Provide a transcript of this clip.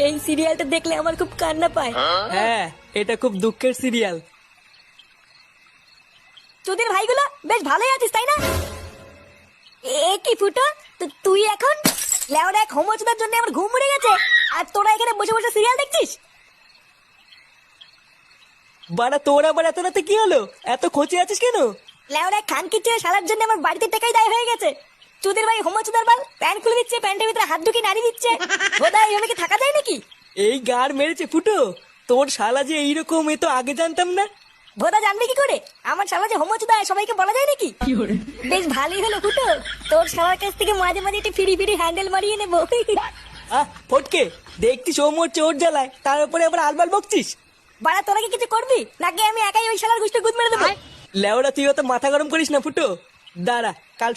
এই সিরিয়ালটা দেখলে আমার খুব কান্না পায়। হ্যাঁ, এটা খুব দুঃখের সিরিয়াল। তোদের ভাইগুলো বেশ ভালোই আছিস তাই না? এ কি ফুটো, তুই এখন লেওরা এক হোমোচুদার জন্য আমার ঘুম উড়ে গেছে, আর তোরা এখানে বসে বসে সিরিয়াল দেখছিস? বাড়া তোর আবার এত রাতে কি হলো? এত খোঁচে আছিস কেন? লেওরা খানকির ছেলে শালার জন্য আমার বাড়িতে টাকাই দায় হয়ে গেছে। তোদের ভাই হোমোচুদার বাল প্যান্ট খুলে দিচ্ছে, প্যান্টের ভিতরে হাত ঢুকিয়ে নাড়ি দিচ্ছে। বোধা এইভাবে কি থাকা যায় নাকি? এই গার মেরেছে ফুটো, তোর শালা যে এইরকম, এ তো আগে জানতাম না। ভোদা জানবে কি করে আমার শালা যে হোমোচুদা সবাইকে বলা যায় নাকি? বেশ ভালোই হলো ফুটো, তোর শালার কাছ থেকে মাঝে মাঝে একটু ফিরি ফিরি হ্যান্ডেল মারিয়ে নেবো। ফটকে, দেখতিস ও মোর চোর জ্বালায়, তার উপরে আবার আলবাল বকছিস। বাড়া তোরা কি কিছু করবি নাকি আমি একাই ওই শালার গুষ্টি গুদ মেরে দেবো? লেওড়া তুই অত মাথা গরম করিস না ফুটো, দাঁড়া কাল